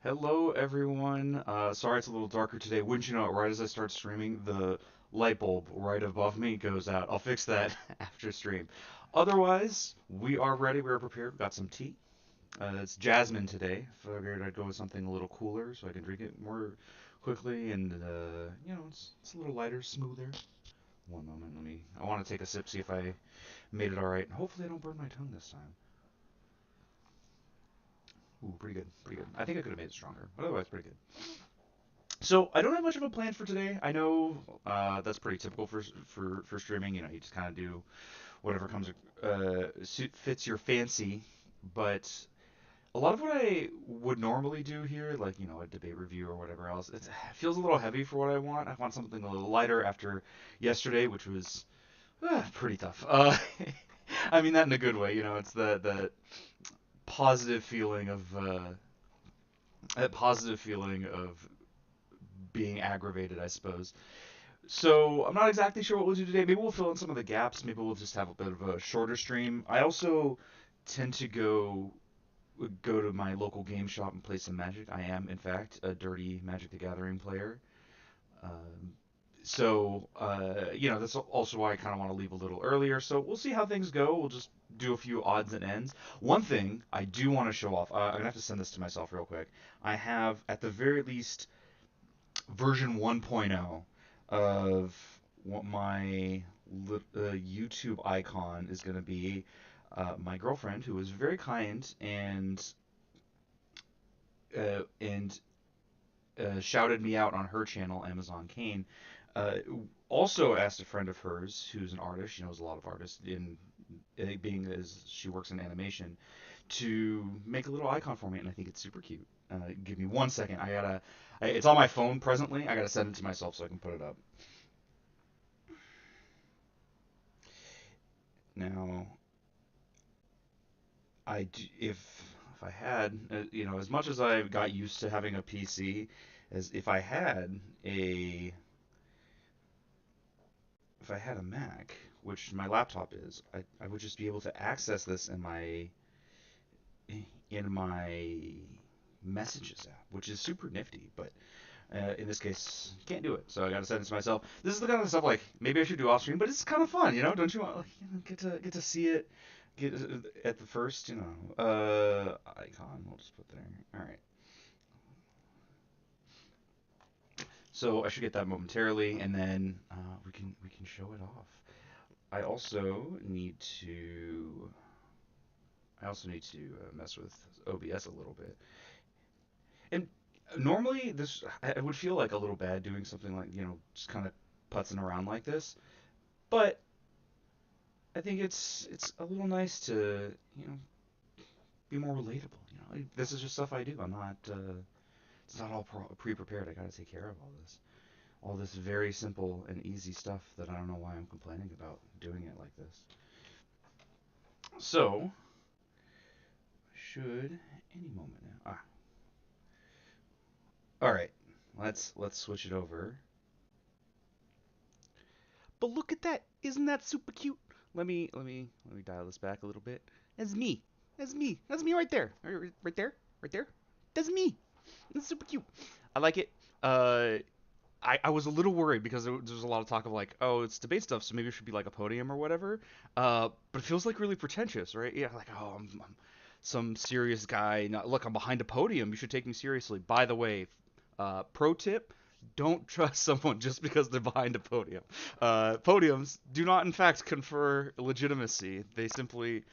Hello, everyone. Sorry it's a little darker today. Wouldn't you know it, right as I start streaming, the light bulb right above me goes out. I'll fix that after stream. Otherwise, we are ready. We're prepared. We've got some tea. It's jasmine today. Figured I'd go with something a little cooler so I can drink it more quickly and, it's a little lighter, smoother. One moment. I want to take a sip, see if I made it all right. Hopefully I don't burn my tongue this time. Ooh, pretty good, pretty good. I think I could have made it stronger, but otherwise pretty good. So I don't have much of a plan for today. I know that's pretty typical for streaming. You know, you just kind of do whatever comes fits your fancy. But a lot of what I would normally do here, like a debate review or whatever else, it feels a little heavy for what I want. I want something a little lighter after yesterday, which was pretty tough. I mean that in a good way. It's the positive feeling of that positive feeling of being aggravated, I suppose. So I'm not exactly sure what we'll do today. Maybe we'll fill in some of the gaps. Maybe we'll just have a bit of a shorter stream. I also tend to go to my local game shop and play some Magic. I am, in fact, a dirty Magic the Gathering player. Um, that's also why I kind of want to leave a little earlier. So we'll see how things go. We'll just do a few odds and ends. One thing I do want to show off. I'm gonna have to send this to myself real quick. I have, at the very least, version 1.0 of what my YouTube icon is going to be. My girlfriend, who was very kind and shouted me out on her channel, Amazon Kane, uh, also asked a friend of hers who's an artist. She knows a lot of artists in being as she works in animation to make a little icon for me, and I think it's super cute. Give me 1 second. It's on my phone presently. I gotta send it to myself so I can put it up. Now, if I had, as much as I got used to having a PC, as a if I had a Mac, which my laptop is, I would just be able to access this in my messages app, which is super nifty. But in this case, can't do it. So I got to send it to myself. This is the kind of stuff like maybe I should do off stream, but it's kind of fun, Don't you want get to see it, get at the first, icon. We'll just put there. All right. So I should get that momentarily, and then we can show it off. I also need to I also need to mess with OBS a little bit. And normally this I would feel like a little bad doing something like just kind of putzing around like this, but I think it's a little nice to be more relatable. This is just stuff I do. It's not all pre-prepared. I got to take care of all this very simple and easy stuff that I don't know why I'm complaining about doing it like this. So should any moment now. All right. Let's switch it over. But look at that! Isn't that super cute? Let me dial this back a little bit. That's me. That's me. That's me right there. Right there. Right there. That's me. It's super cute. I like it. Uh, I was a little worried because there was a lot of talk of like, oh, it's debate stuff, so maybe it should be like a podium or whatever. But it feels like really pretentious, right? Yeah, like, oh, I'm some serious guy. Now, look, I'm behind a podium. You should take me seriously. By the way, pro tip: don't trust someone just because they're behind a podium. Podiums do not, in fact, confer legitimacy. They simply,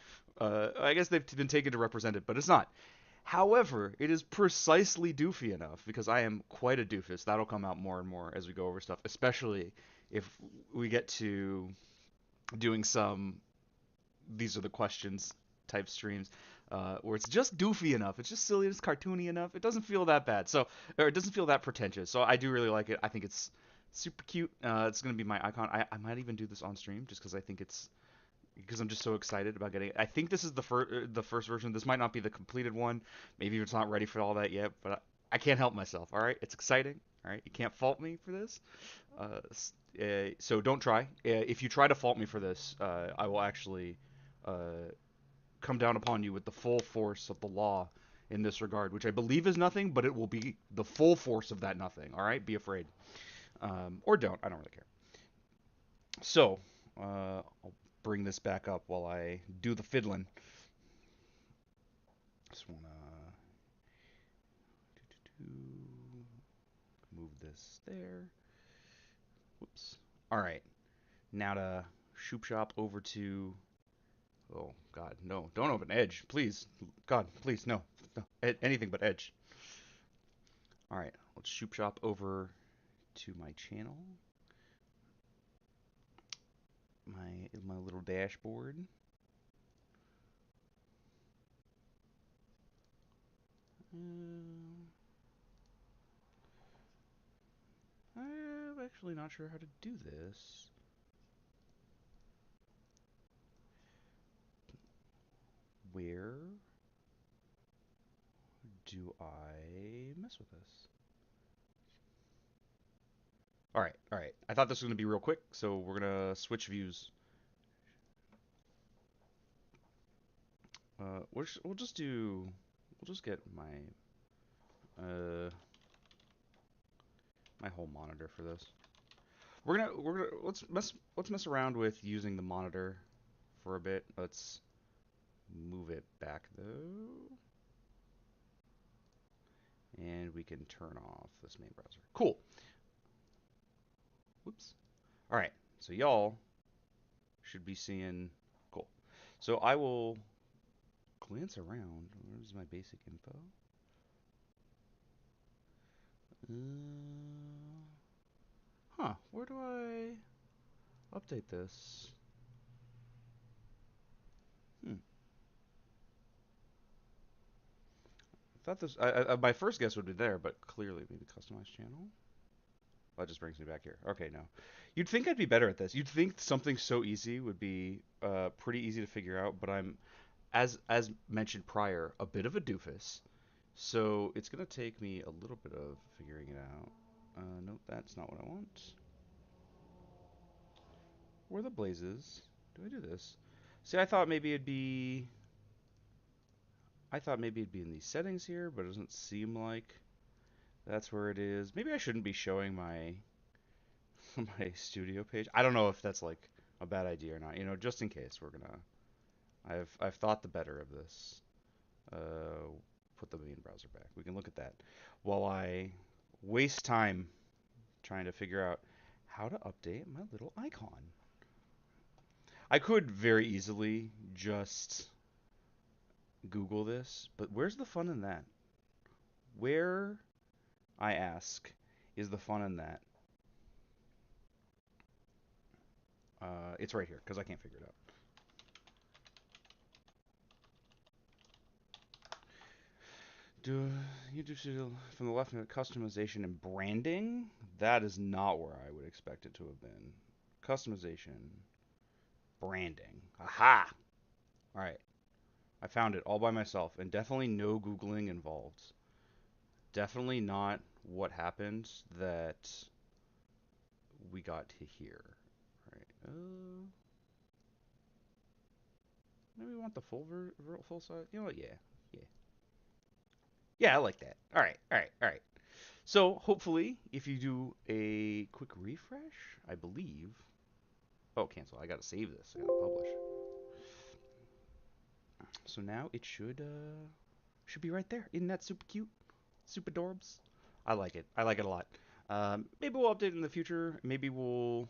I guess they've been taken to represent it, but it's not. However, it is precisely doofy enough because I am quite a doofus. That'll come out more and more as we go over stuff, especially if we get to doing some these are the questions type streams where it's just doofy enough. It's just silly. It's cartoony enough. It doesn't feel that bad. Or it doesn't feel that pretentious. So I do really like it. I think it's super cute. It's gonna be my icon. I might even do this on stream just because I think it's because I'm just so excited about getting it. I think this is the first version. This might not be the completed one. Maybe it's not ready for all that yet, but I can't help myself. All right, it's exciting. All right, you can't fault me for this. So don't try. If you try to fault me for this, I will actually uh, come down upon you with the full force of the law in this regard, which I believe is nothing, but it will be the full force of that nothing. All right, be afraid, or don't. I don't really care. So, I'll bring this back up while I do the fiddling. Just wanna move this there. Whoops. All right, now to shoop shop over to. Oh God, no! Don't open Edge, please. God, please, no, no, anything but Edge. All right, let's shoop shop over to my channel, my little dashboard. Um, I'm actually not sure how to do this. Where do I mess with this? All right, all right. I thought this was gonna be real quick, so we're gonna switch views. We'll just do. We'll just get uh my whole monitor for this. We're gonna let's mess around with using the monitor for a bit. Let's move it back though, and we can turn off this main browser. Cool. Whoops. All right. So y'all should be seeing. Cool. So I will glance around. Where's my basic info? Huh. Where do I update this? Hmm. Thought this. My first guess would be there, but clearly maybe customized channel. That just brings me back here. Okay, no. You'd think I'd be better at this. You'd think something so easy would be pretty easy to figure out, but I'm, as mentioned prior, a bit of a doofus. So it's gonna take me a little bit of figuring it out. Nope, that's not what I want. Where the blazes do I do this? See, I thought maybe it'd be in these settings here, but it doesn't seem like that's where it is. Maybe I shouldn't be showing my my studio page. I don't know if that's like a bad idea or not. You know, just in case we're gonna. I've thought the better of this. Uh, put the main browser back. We can look at that while I waste time trying to figure out how to update my little icon. I could very easily just Google this, but where's the fun in that? Where, I ask, is the fun in that? It's right here because I can't figure it out. Do you do from the left customization and branding? That is not where I would expect it to have been. Customization, branding. Aha! All right, I found it all by myself, and definitely no googling involved. Definitely not what happened that we got to here. All right. Maybe we want the full size. You know what? Yeah, yeah, yeah. I like that. All right, all right, all right. So hopefully, if you do a quick refresh, I believe. Oh, cancel. I gotta save this. I gotta publish. So now it should be right there. Isn't that super cute? Super adorbs. I like it. I like it a lot. Maybe we'll update it in the future. Maybe we'll.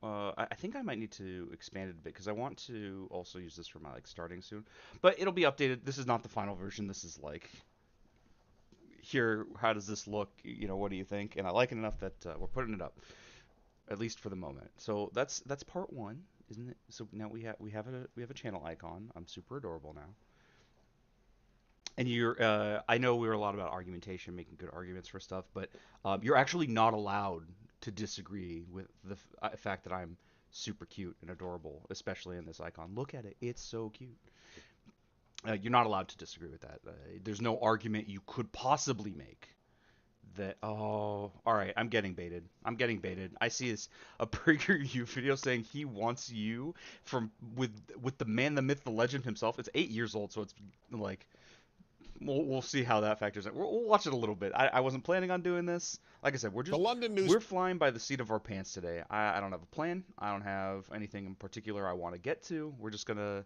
I think I might need to expand it a bit because I want to also use this for my like starting soon. But it'll be updated. This is not the final version. This is like here. How does this look? You know, what do you think? And I like it enough that we're putting it up, at least for the moment. So that's part one, isn't it? So now we have a channel icon. I'm super adorable now. And I know we were a lot about argumentation, making good arguments for stuff, but you're actually not allowed to disagree with the fact that I'm super cute and adorable, especially in this icon. Look at it; it's so cute. You're not allowed to disagree with that. There's no argument you could possibly make that. Oh, all right, I'm getting baited. I'm getting baited. I see this a PragerU video saying he wants you from with the man, the myth, the legend himself. It's 8 years old, so it's like we'll see how that factors in. We'll watch it a little bit. I wasn't planning on doing this. Like I said, The London news we're flying by the seat of our pants today. I don't have a plan. I don't have anything in particular I want to get to. We're just gonna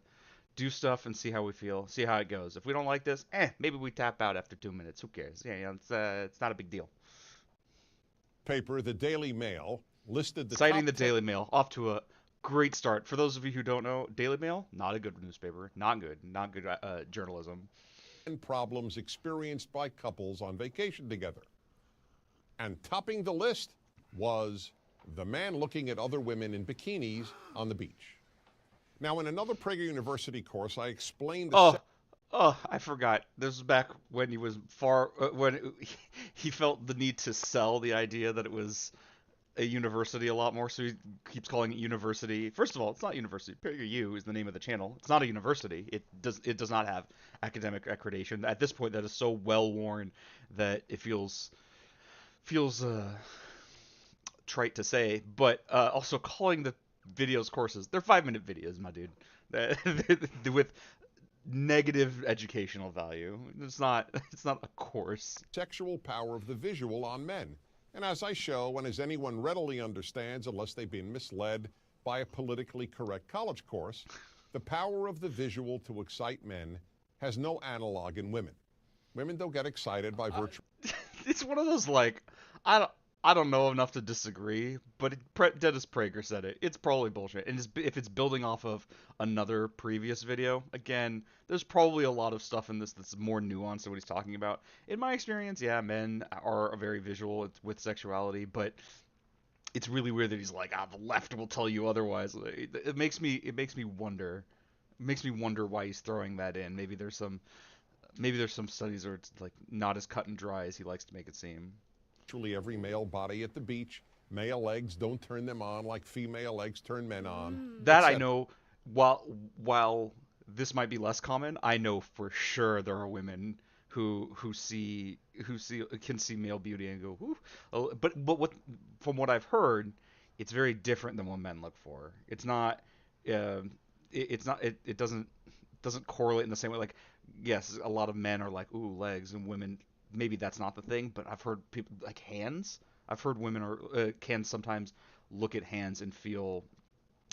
do stuff and see how we feel, see how it goes. If we don't like this, maybe we tap out after 2 minutes. Who cares? Yeah, it's not a big deal. paper, the Daily Mail, listed the Citing top the 10 Daily Mail, off to a great start. For those of you who don't know, Daily Mail, not a good newspaper, not good journalism. problems experienced by couples on vacation together. And topping the list was the man looking at other women in bikinis on the beach. Now, in another Prager University course, I explained the I forgot. This was back when he was when he felt the need to sell the idea that it was a university a lot more, so he keeps calling it university. First of all, it's not university. PragerU is the name of the channel. It's not a university. It does not have academic accreditation. At this point, that is so well worn that it feels trite to say. But also calling the videos courses, they're 5-minute videos, my dude, with negative educational value. It's not a course. sexual power of the visual on men. And as I show, and as anyone readily understands, unless they've been misled by a politically correct college course, the power of the visual to excite men has no analog in women. Women don't get excited by virtue. It's one of those like I don't know enough to disagree, but Dennis Prager said it. It's probably bullshit. And if it's building off of another previous video, again, there's probably a lot of stuff in this that's more nuanced than what he's talking about. In my experience, yeah, men are very visual with sexuality, but it's really weird that he's like, the left will tell you otherwise. It makes me wonder. It makes me wonder why he's throwing that in. Maybe there's some studies where it's like not as cut and dry as he likes to make it seem. Virtually every male body at the beach. Male legs don't turn them on like female legs turn men on. That I know. While this might be less common, I know for sure there are women who can see male beauty and go, ooh. But from what I've heard, it's very different than what men look for. It's not. It's not. It doesn't correlate in the same way. Like, yes, a lot of men are like, ooh, legs, and women, maybe that's not the thing. But I've heard people like hands. I've heard women can sometimes look at hands and feel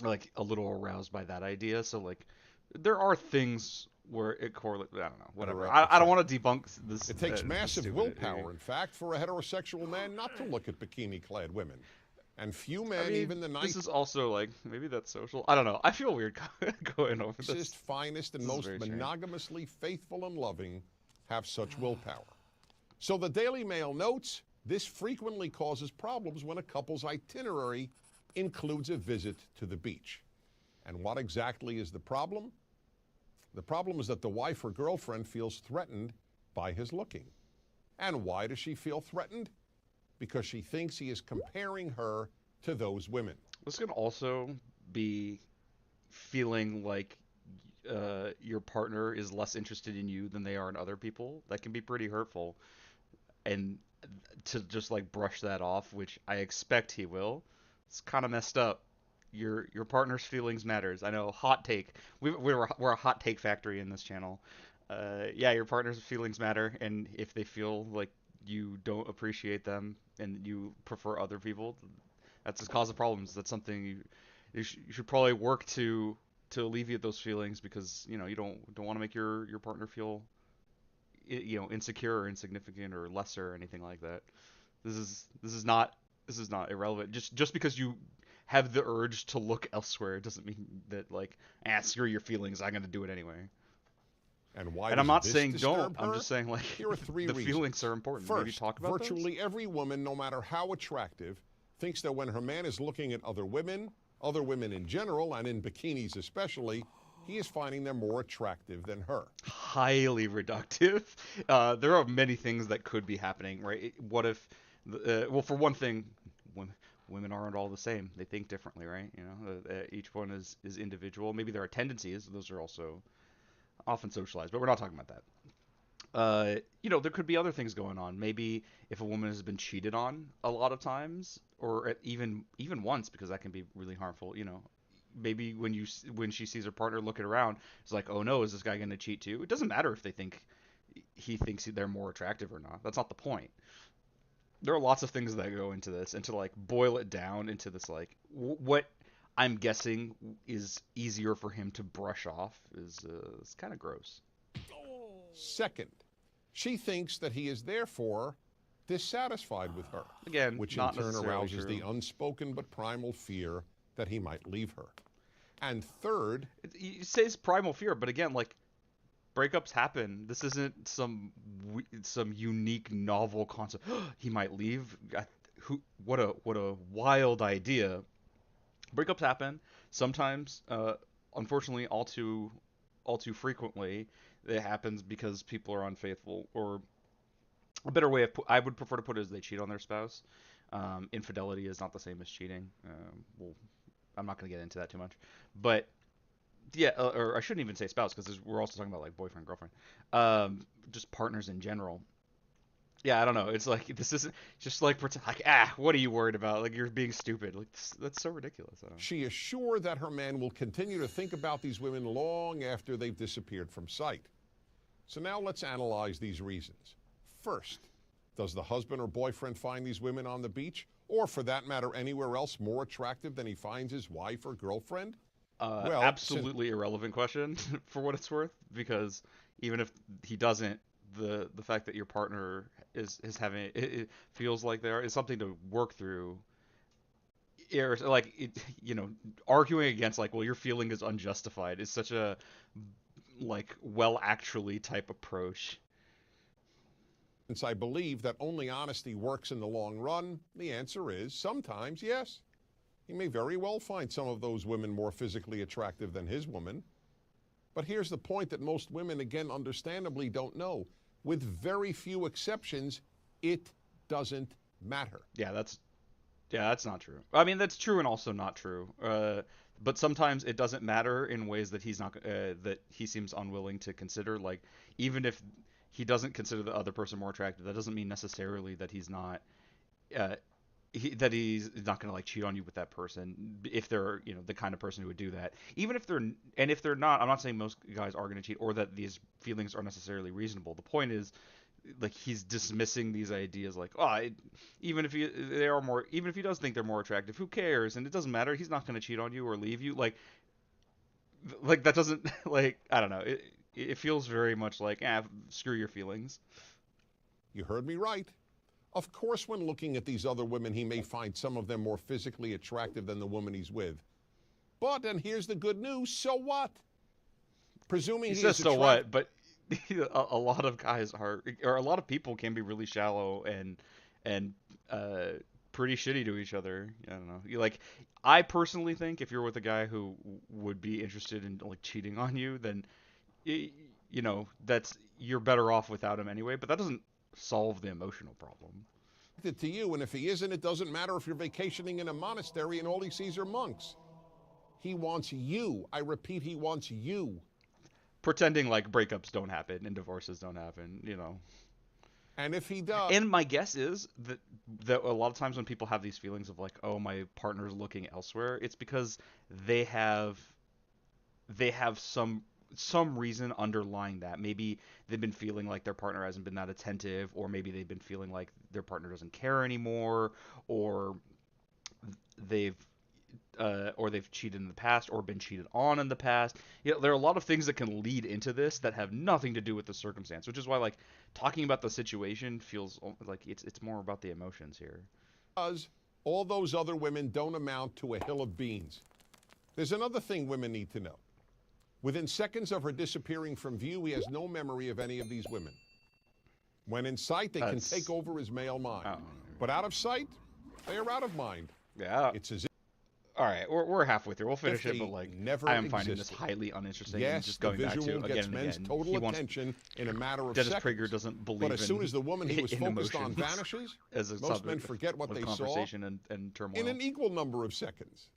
like a little aroused by that idea. So like, there are things where it correlates. I don't know. Whatever. I don't want to debunk this. It takes massive willpower, in fact, for a heterosexual man not to look at bikini-clad women. And few men, even the This is also like, maybe that's social. I don't know. I feel weird going over this. nicest, finest, and most monogamously faithful and loving have such willpower. So the Daily Mail notes, this frequently causes problems when a couple's itinerary includes a visit to the beach. And what exactly is the problem? The problem is that the wife or girlfriend feels threatened by his looking. And why does she feel threatened? Because she thinks he is comparing her to those women. This can also be feeling like your partner is less interested in you than they are in other people. That can be pretty hurtful. And to just like brush that off, which I expect he will, it's kind of messed up. Your partner's feelings matters. I know, hot take. We're a hot take factory in this channel. Yeah, your partner's feelings matter, and if they feel like you don't appreciate them and you prefer other people, that's a cause of problems. That's something you should probably work to alleviate those feelings, because you don't want to make your partner feel insecure or insignificant or lesser or anything like that. This is not irrelevant. Just because you have the urge to look elsewhere doesn't mean that like, screw your feelings, I'm gonna do it anyway. And why? And I'm not saying her? don't. I'm just saying like, here are three the reasons. feelings are important. First, maybe talk about virtually every woman, no matter how attractive, thinks that when her man is looking at other women in general, and in bikinis especially, he is finding them more attractive than her. Highly reductive. There are many things that could be happening, right? What if, well, for one thing, women aren't all the same. They think differently, right? Each one is individual. Maybe there are tendencies. Those are also often socialized, but we're not talking about that. There could be other things going on. Maybe if a woman has been cheated on a lot of times, or even once, because that can be really harmful. Maybe when she sees her partner looking around, it's like, oh no, is this guy going to cheat too? It doesn't matter if they think he thinks they're more attractive or not. That's not the point. There are lots of things that go into this, and to like boil it down into this like what I'm guessing is easier for him to brush off is kind of gross. Second, she thinks that he is therefore dissatisfied with her. Again, which not in turn arouses true. the unspoken but primal fear that he might leave her. And third, it says primal fear, but again, like breakups happen. This isn't some unique novel concept. He might leave. What a wild idea. Breakups happen sometimes. Unfortunately, all too frequently, it happens because people are unfaithful. Or a better way of I would prefer to put it is they cheat on their spouse. Infidelity is not the same as cheating. Well, I'm not going to get into that too much, but yeah, or I shouldn't even say spouse because we're also talking about like boyfriend, girlfriend, just partners in general. Yeah, I don't know. It's like this isn't just like what are you worried about? Like you're being stupid. Like that's so ridiculous. She is sure that her man will continue to think about these women long after they've disappeared from sight. So now let's analyze these reasons. First, does the husband or boyfriend find these women on the beach, or for that matter anywhere else, more attractive than he finds his wife or girlfriend? Well, absolutely irrelevant question for what it's worth, because even if he doesn't, the fact that your partner is having it feels like there is something to work through. Like arguing against like, well, your feeling is unjustified is such a like well actually type approach. Since I believe that only honesty works in the long run, the answer is sometimes yes. He may very well find some of those women more physically attractive than his woman. But here's the point that most women, again, understandably don't know. With very few exceptions, it doesn't matter. Yeah, that's not true. I mean, that's true and also not true. But sometimes it doesn't matter in ways that that he seems unwilling to consider. Like, even if he doesn't consider the other person more attractive, that doesn't mean necessarily that he's not he's not going to like cheat on you with that person if they're the kind of person who would do that. Even if they're not, I'm not saying most guys are going to cheat or that these feelings are necessarily reasonable. The point is, like, he's dismissing these ideas like, even if he does think they're more attractive, who cares? And it doesn't matter. He's not going to cheat on you or leave you. Like that doesn't like, I don't know. It feels very much like, screw your feelings. You heard me right. Of course, when looking at these other women, he may find some of them more physically attractive than the woman he's with. But, and here's the good news, so what? Presuming he says so what, but a lot of guys or a lot of people can be really shallow and pretty shitty to each other. I don't know. Like, I personally think if you're with a guy who would be interested in like cheating on you, then you're better off without him anyway. But that doesn't solve the emotional problem. To you, and if he isn't, it doesn't matter if you're vacationing in a monastery and all he sees are monks. He wants you. I repeat, he wants you. Pretending like breakups don't happen and divorces don't happen, And if he does, and my guess is that a lot of times when people have these feelings of like, oh, my partner's looking elsewhere, it's because they have some reason underlying that. Maybe they've been feeling like their partner hasn't been that attentive, or maybe they've been feeling like their partner doesn't care anymore, or they've cheated in the past or been cheated on in the past. There are a lot of things that can lead into this that have nothing to do with the circumstance, which is why like talking about the situation feels like it's more about the emotions here. Because all those other women don't amount to a hill of beans. There's another thing women need to know. Within seconds of her disappearing from view, he has no memory of any of these women. When in sight, they can take over his male mind. But out of sight, they are out of mind. Yeah. It's as if... All right, we're halfway through. We'll finish it, but like, I am finding this highly uninteresting. Yes, and just going the visual back to gets again men's and again. total attention in a matter of Dennis seconds. Prager doesn't believe but as soon as the woman he was focused on vanishes, most men forget what they saw and turmoil. in an equal number of seconds.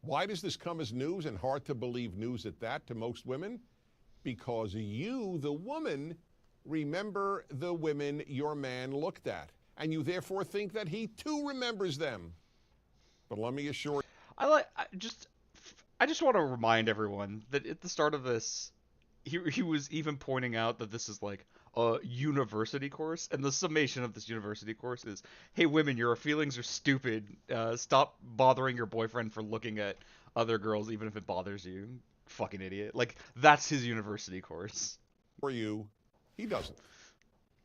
Why does this come as news, and hard to believe news at that, to most women? Because you, the woman, remember the women your man looked at, and you therefore think that he too remembers them. But let me assure you, I just want to remind everyone that at the start of this he was even pointing out that this is like a university course, and the summation of this university course is, hey women, your feelings are stupid. Stop bothering your boyfriend for looking at other girls, even if it bothers you. Fucking idiot. Like, that's his university course. For you, he doesn't.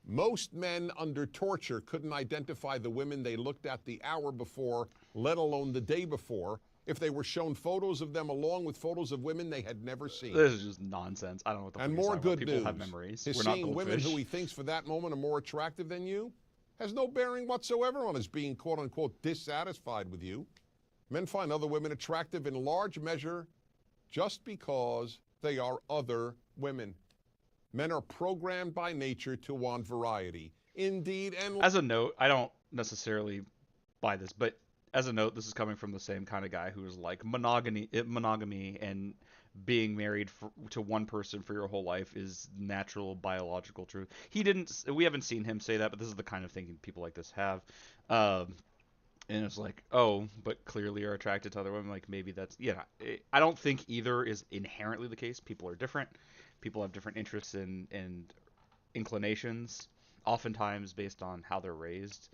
Most men under torture couldn't identify the women they looked at the hour before, let alone the day before, if they were shown photos of them along with photos of women they had never seen. This is just nonsense. I don't know what the fuck And he's more talking about. good People news. have memories. His We're not seeing women goldfish. who he thinks for that moment are more attractive than you has no bearing whatsoever on his being quote-unquote dissatisfied with you. Men find other women attractive in large measure just because they are other women. Men are programmed by nature to want variety. Indeed, and As a note, I don't necessarily buy this, but as a note, this is coming from the same kind of guy who's like monogamy and being married to one person for your whole life is natural biological truth. We haven't seen him say that, but this is the kind of thinking people like this have. And it's like, oh, but clearly are attracted to other women. Like, maybe that's, yeah. I don't think either is inherently the case. People are different. People have different interests and inclinations, oftentimes based on how they're raised.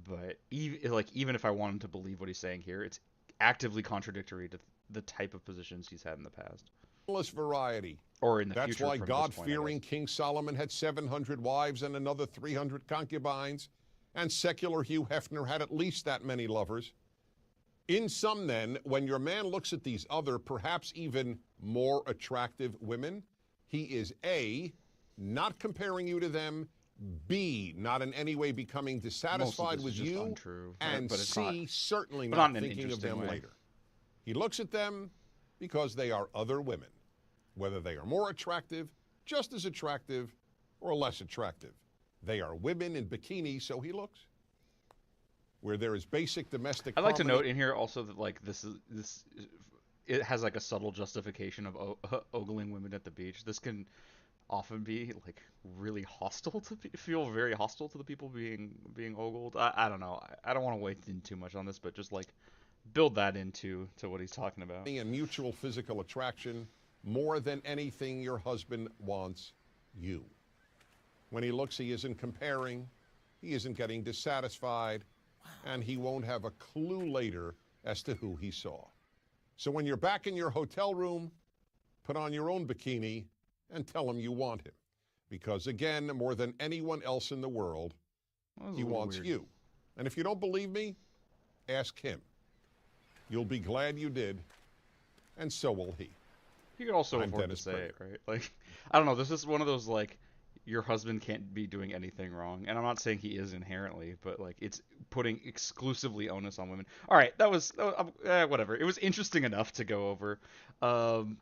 But even if I wanted to believe what he's saying here, it's actively contradictory to the type of positions he's had in the past. endless variety. Or in the That's future. why from God-fearing King Solomon had 700 wives and another 300 concubines, and secular Hugh Hefner had at least that many lovers. In sum, then, when your man looks at these other, perhaps even more attractive women, he is A, not comparing you to them, B, not in any way becoming dissatisfied with you, untrue, and but it's C, not, certainly but not not in an thinking of them interesting way. later. He looks at them because they are other women, whether they are more attractive, just as attractive, or less attractive. They are women in bikinis, so he looks. Where there is basic domestic I'd like to harmony- note in here also that like this it has like a subtle justification of ogling women at the beach. This can often be like really hostile to feel very hostile to the people being ogled. I don't know. I don't want to wade in too much on this, but just like build that into what he's talking about. and mutual physical attraction more than anything your husband wants you. When he looks, he isn't comparing, he isn't getting dissatisfied, and he won't have a clue later as to who he saw. So when you're back in your hotel room, put on your own bikini and tell him you want him. Because again, more than anyone else in the world, he wants you. And if you don't believe me, ask him. You'll be glad you did, and so will he. You can also I'm afford Dennis to say Prager. it, right? Like, I don't know. This is one of those like, your husband can't be doing anything wrong, and I'm not saying he is inherently, but like it's putting exclusively onus on women. All right, that was whatever. It was interesting enough to go over. God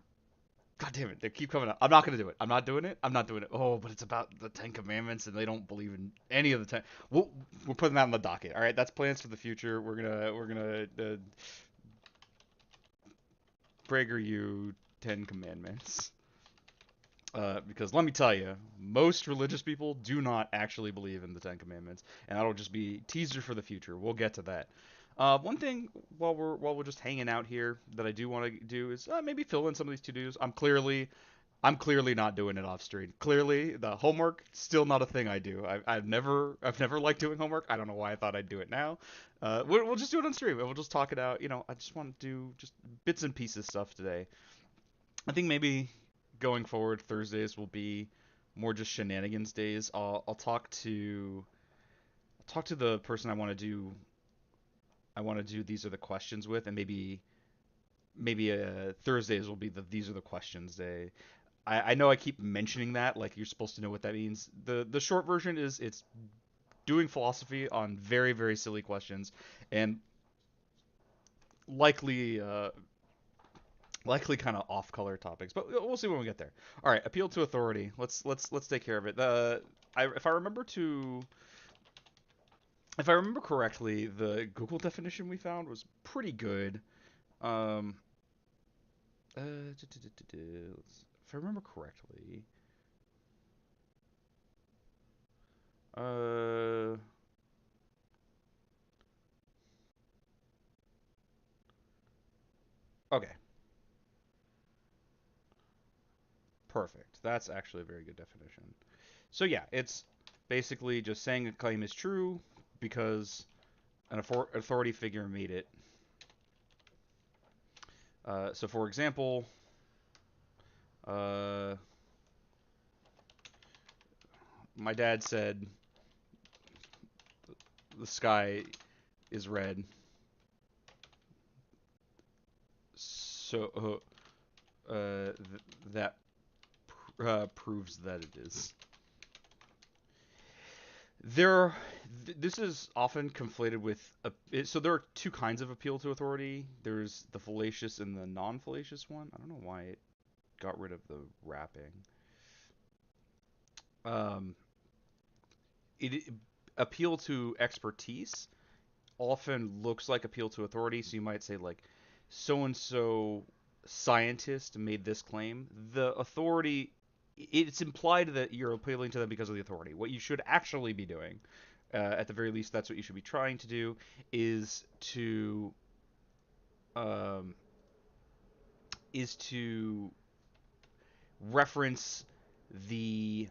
damn it, they keep coming up. I'm not gonna do it. I'm not doing it. I'm not doing it. Oh, but it's about the Ten Commandments, and they don't believe in any of the ten. We're putting that on the docket. All right, that's plans for the future. We're gonna Prager you 10 Commandments. Because let me tell you, most religious people do not actually believe in the Ten Commandments, and that'll just be teaser for the future. We'll get to that. One thing while we're just hanging out here that I do want to do is maybe fill in some of these to-dos. I'm clearly not doing it off stream. Clearly, the homework still not a thing I do. I've never liked doing homework. I don't know why I thought I'd do it now. We'll just do it on stream and we'll just talk it out. You know, I just want to do just bits and pieces stuff today. I think maybe going forward, Thursdays will be more just shenanigans days. I'll talk to the person I want to do. These are the questions with, and maybe Thursdays will be these are the questions day. I know I keep mentioning that, like you're supposed to know what that means. The short version is it's doing philosophy on very, very silly questions, and likely kind of off-color topics, but we'll see when we get there. All right, appeal to authority. Let's take care of it. If I remember correctly, the Google definition we found was pretty good. If I remember correctly, okay. Perfect. That's actually a very good definition. So yeah, it's basically just saying a claim is true because an authority figure made it. So for example, my dad said the sky is red. So that proves that it is. This is often conflated with so there are two kinds of appeal to authority. There's the fallacious and the non-fallacious one. I don't know why it got rid of the wrapping. Um, it appeal to expertise often looks like appeal to authority. So you might say like, so and so scientist made this claim. The authority, it's implied that you're appealing to them because of the authority. What you should actually be doing, at the very least, that's what you should be trying to do, is to um, reference the,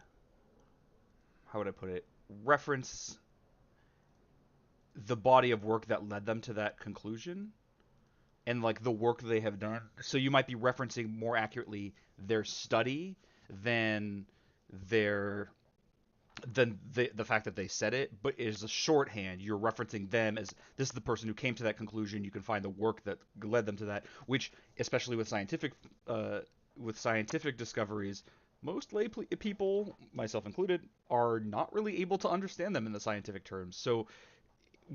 how would I put it? Reference the body of work that led them to that conclusion and like the work they have done. So you might be referencing more accurately their study than their than the fact that they said it, but is a shorthand. You're referencing them as this is the person who came to that conclusion. You can find the work that led them to that, which especially with scientific discoveries, most lay people, myself included, are not really able to understand them in the scientific terms. So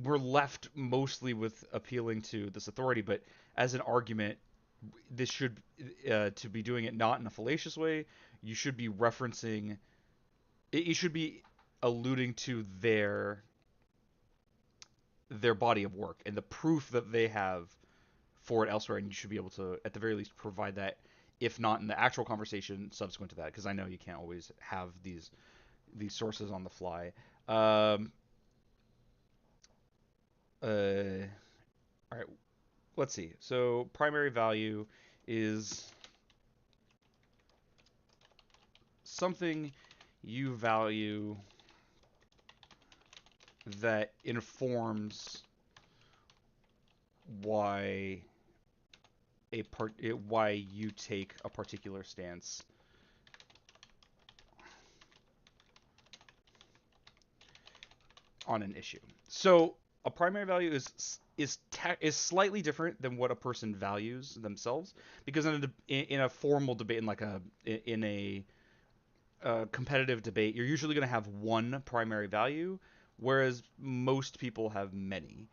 we're left mostly with appealing to this authority, but as an argument, this should to be doing it not in a fallacious way. You should be referencing. You should be alluding to their body of work and the proof that they have for it elsewhere, and you should be able to, at the very least, provide that, if not in the actual conversation subsequent to that, because I know you can't always have these sources on the fly. All right, let's see. So primary value is something you value that informs why why you take a particular stance on an issue. So a primary value is slightly different than what a person values themselves, because in a formal debate, in a competitive debate, you're usually going to have one primary value, whereas most people have many.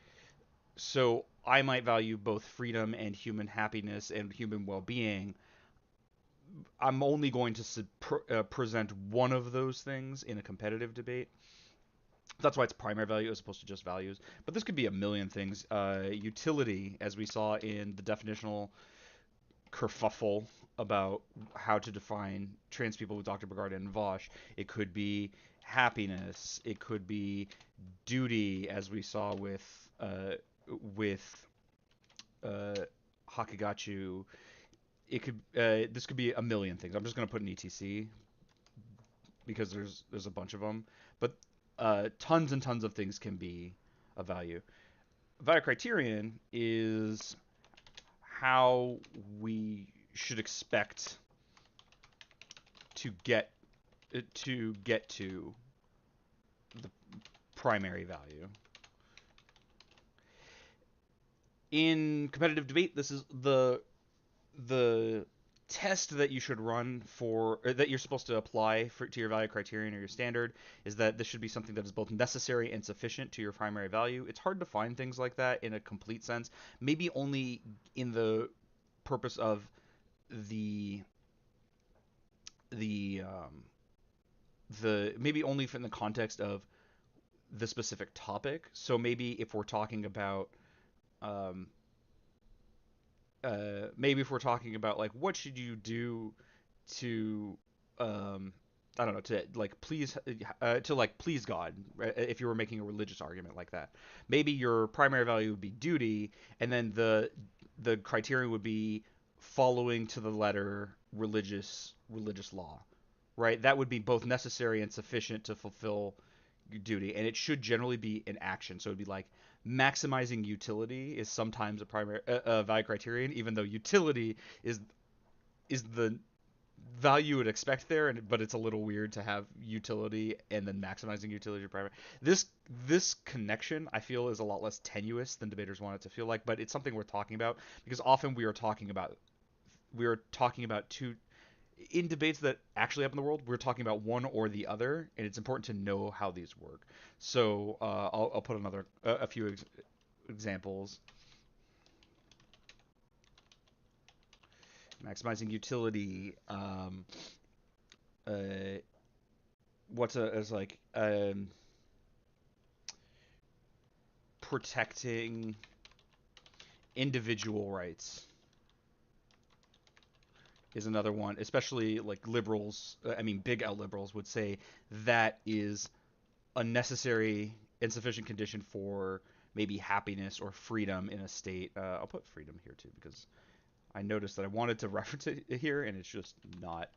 So I might value both freedom and human happiness and human well-being. I'm only going to present one of those things in a competitive debate. That's why it's primary value as opposed to just values. But this could be a million things. Utility, as we saw in the definitional kerfuffle about how to define trans people with Dr. Bogard and Vosh. It could be happiness. It could be duty, as we saw with Hakigachu. It could this could be a million things. I'm just gonna put an ETC because there's a bunch of them, but tons and tons of things can be a value. Value criterion is how we should expect to get to the primary value. In competitive debate, this is the test that you should run for, or that you're supposed to apply to your value criterion or your standard, is that this should be something that is both necessary and sufficient to your primary value. It's hard to find things like that in a complete sense, maybe only in the purpose of the maybe only in the context of the specific topic. So maybe if we're talking about maybe if we're talking about like what should you do to I don't know, to like please God, right? If you were making a religious argument like that, maybe your primary value would be duty, and then the criterion would be following to the letter religious law, right? That would be both necessary and sufficient to fulfill your duty, and it should generally be an action. So it'd be like maximizing utility is sometimes a primary value criterion, even though utility is the value you would expect there, but it's a little weird to have utility and then maximizing utility primary. This connection I feel is a lot less tenuous than debaters want it to feel like, but it's something worth talking about because often we are talking about two in debates that actually happen in the world. We're talking about one or the other, and it's important to know how these work. So I'll put a few examples. Maximizing utility. What's is like protecting individual rights is another one, especially like liberals, big L liberals would say that is a necessary and sufficient condition for maybe happiness or freedom in a state. I'll put freedom here too because I noticed that I wanted to reference it here and it's just not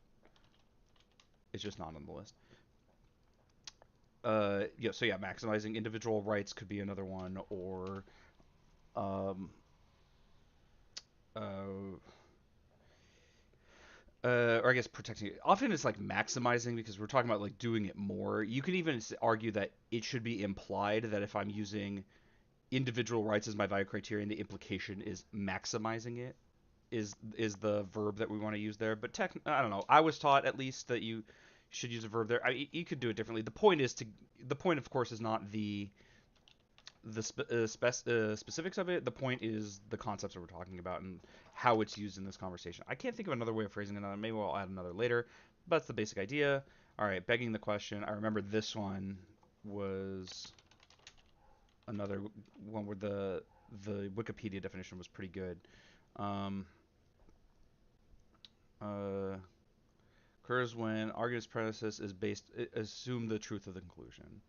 on the list. So yeah, maximizing individual rights could be another one, or or I guess protecting it. Often it's like maximizing because we're talking about like doing it more. You could even argue that it should be implied that if I'm using individual rights as my value criterion, the implication is maximizing it is the verb that we want to use there. But I don't know. I was taught at least that you should use a verb there. You could do it differently. The point, of course, is not the specifics of it. The point is the concepts that we're talking about and how it's used in this conversation. I can't think of another way of phrasing it. Maybe I'll add another later. But that's the basic idea. All right, begging the question. I remember this one was another one where the Wikipedia definition was pretty good. Occurs when argument's premises is assume the truth of the conclusion.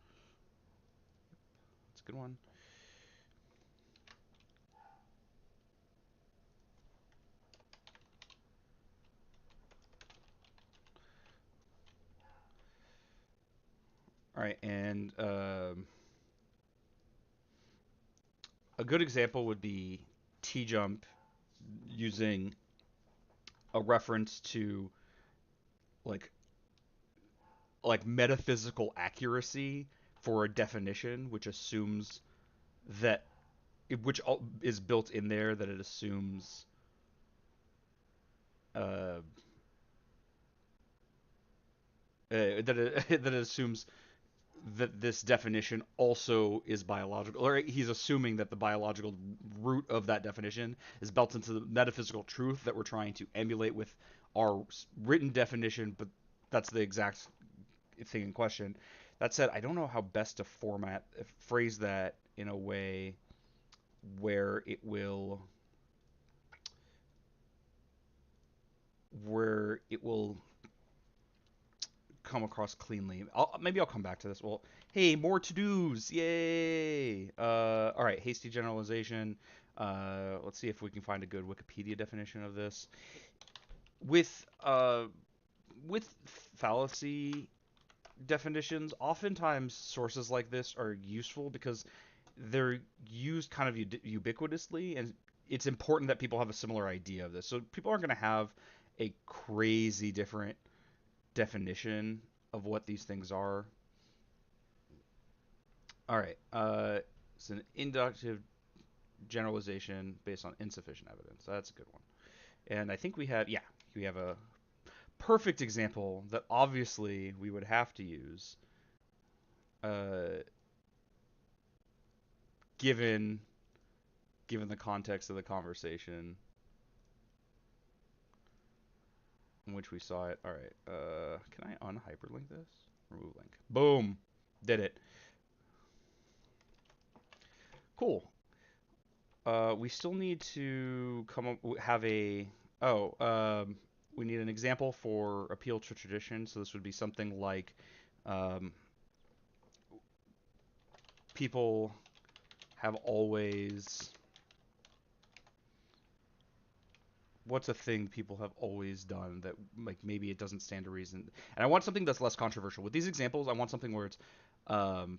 That's a good one. All right, and a good example would be T-Jump using a reference to like metaphysical accuracy for a definition, which assumes that which is built in there that it assumes that it assumes that this definition also is biological, or he's assuming that the biological root of that definition is built into the metaphysical truth that we're trying to emulate with our written definition, but that's the exact thing in question. That said, I don't know how best to phrase that in a way where it will come across cleanly. Maybe I'll come back to this. Well, hey, more to-dos. Yay! All right, hasty generalization. Let's see if we can find a good Wikipedia definition of this. With fallacy definitions, oftentimes sources like this are useful because they're used kind of ubiquitously, and it's important that people have a similar idea of this. So people aren't going to have a crazy different definition of what these things are. All right. It's an inductive generalization based on insufficient evidence. That's a good one. And I think we have a perfect example that obviously we would have to use given the context of the conversation in which we saw it. All right. Can I unhyperlink this? Remove link. Boom. Did it. Cool. We still need to we need an example for appeal to tradition. So this would be something like people have always what's a thing people have always done that like maybe it doesn't stand to reason. And I want something that's less controversial. With these examples, I want something where um,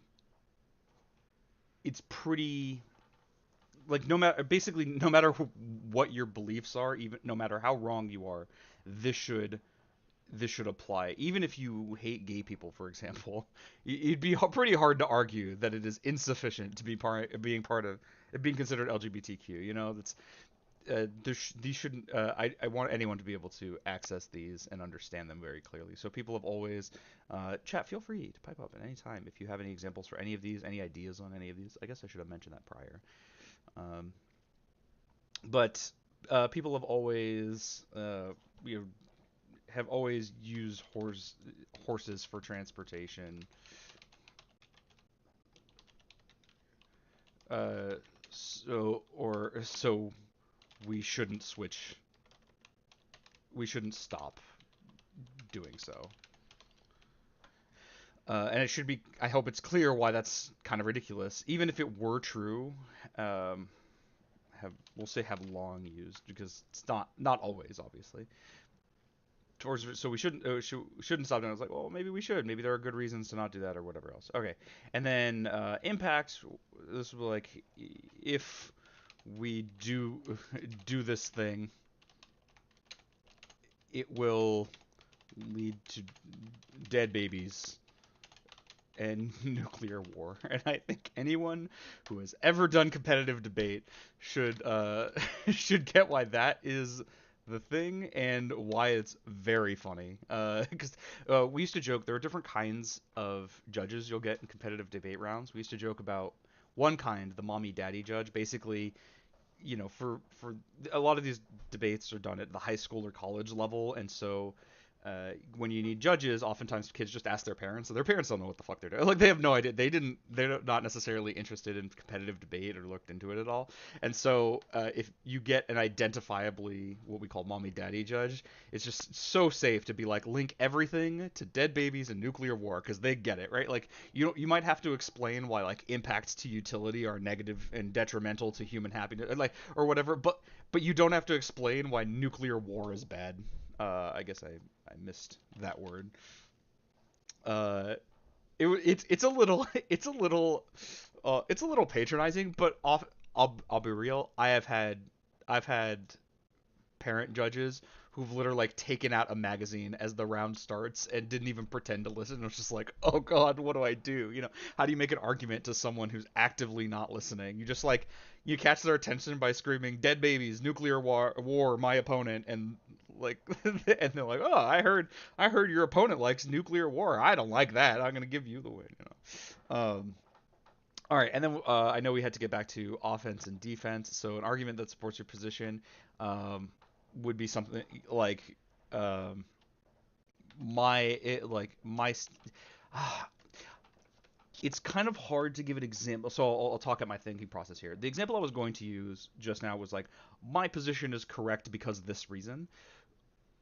it's pretty like no matter basically no matter what your beliefs are, even no matter how wrong you are, this should this should apply. Even if you hate gay people, for example, it'd be pretty hard to argue that it is insufficient to be part of being considered LGBTQ. You know, that's these shouldn't. I want anyone to be able to access these and understand them very clearly. So people have always chat. Feel free to pipe up at any time if you have any examples for any of these, any ideas on any of these. I guess I should have mentioned that prior. Um, but people have always you know, have always used horses for transportation. Uh, so we shouldn't switch. We shouldn't stop doing so. And it should be. I hope it's clear why that's kind of ridiculous. Even if it were true, um, we'll say have long used because it's not always obviously. So we shouldn't stop doing it. I was like, well, maybe we should. Maybe there are good reasons to not do that or whatever else. Okay, and then impacts. This will be like if we do this thing, it will lead to dead babies and nuclear war. And I think anyone who has ever done competitive debate should should get why that is the thing and why it's very funny. Because we used to joke there are different kinds of judges you'll get in competitive debate rounds. We used to joke about one kind, the mommy daddy judge. Basically, you know, for a lot of these debates are done at the high school or college level, and so when you need judges, oftentimes kids just ask their parents, so their parents don't know what the fuck they're doing. Like they have no idea. They're not necessarily interested in competitive debate or looked into it at all. And so if you get an identifiably what we call mommy daddy judge, it's just so safe to be like link everything to dead babies and nuclear war because they get it, right? Like you might have to explain why like impacts to utility are negative and detrimental to human happiness, like or whatever, but you don't have to explain why nuclear war is bad. I guess I missed that word. Uh, it's a little it's a little patronizing, but I'll be real. I've had parent judges who've literally like taken out a magazine as the round starts and didn't even pretend to listen. It was just like, oh god, what do I do? You know, how do you make an argument to someone who's actively not listening? You just like you catch their attention by screaming "dead babies, nuclear war, my opponent," and like, and they're like, oh, I heard your opponent likes nuclear war. I don't like that. I'm gonna give you the win. You know. All right, and then I know we had to get back to offense and defense. So an argument that supports your position um, would be something like um, like my. It's kind of hard to give an example, so I'll talk at my thinking process here. The example I was going to use just now was like my position is correct because of this reason.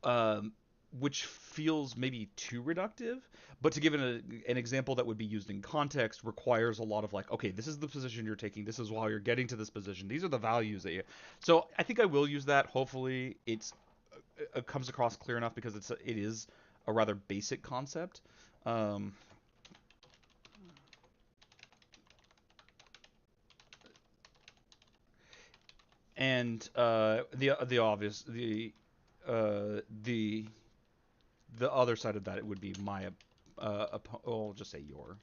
Um, which feels maybe too reductive. But to give an example that would be used in context requires a lot of like, okay, this is the position you're taking. This is why you're getting to this position. These are the values that you. So I think I will use that. Hopefully, it comes across clear enough because it is a rather basic concept. Um, and the obvious the the other side of that it would be my I'll just say your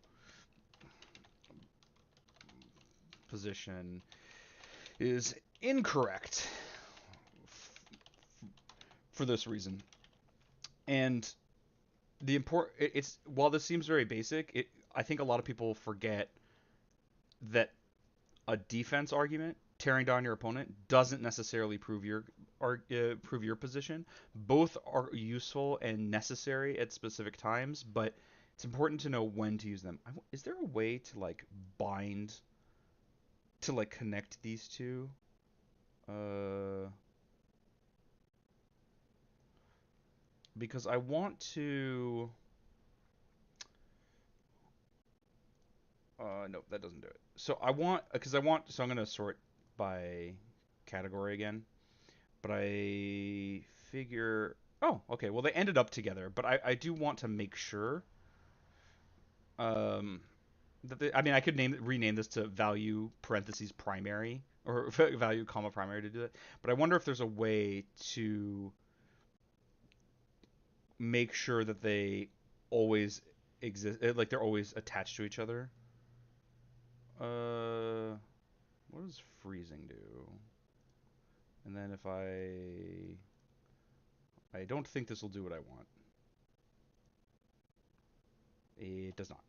position is incorrect for this reason. And it's while this seems very basic, I think a lot of people forget that a defense argument tearing down your opponent doesn't necessarily prove your position. Both are useful and necessary at specific times, but it's important to know when to use them. Is there a way to like bind to like connect these two? Uh, because I want to. No, that doesn't do it. So I want because I want. So I'm gonna sort by category again. but I figure. Oh, okay. Well, they ended up together, but I do want to make sure. Um, I mean, I could rename this to value parentheses primary or value comma primary to do it. But I wonder if there's a way to make sure that they always exist, like they're always attached to each other. What does freezing do? And then if I don't think this will do what I want. It does not.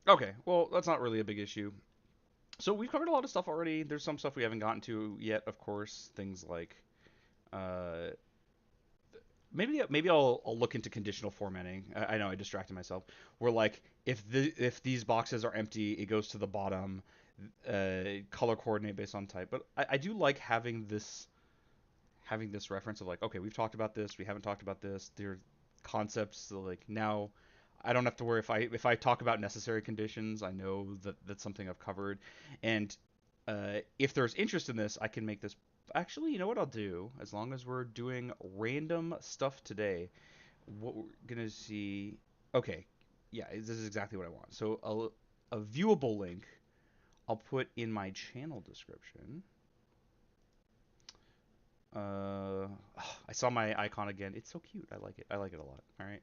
Okay, well, that's not really a big issue. So we've covered a lot of stuff already. There's some stuff we haven't gotten to yet, of course. Things like uh, maybe I'll look into conditional formatting. I know I distracted myself. Where like if these boxes are empty, it goes to the bottom. Color coordinate based on type. But I do like having this reference of like, okay, we've talked about this, we haven't talked about this. They're concepts. So like now I don't have to worry if I talk about necessary conditions, I know that that's something I've covered. And if there's interest in this, I can make this. Actually, you know what I'll do? As long as we're doing random stuff today, what we're gonna see. Okay, yeah, this is exactly what I want. So a viewable link I'll put in my channel description. Uh, I saw my icon again. It's so cute. I like it. I like it a lot. All right.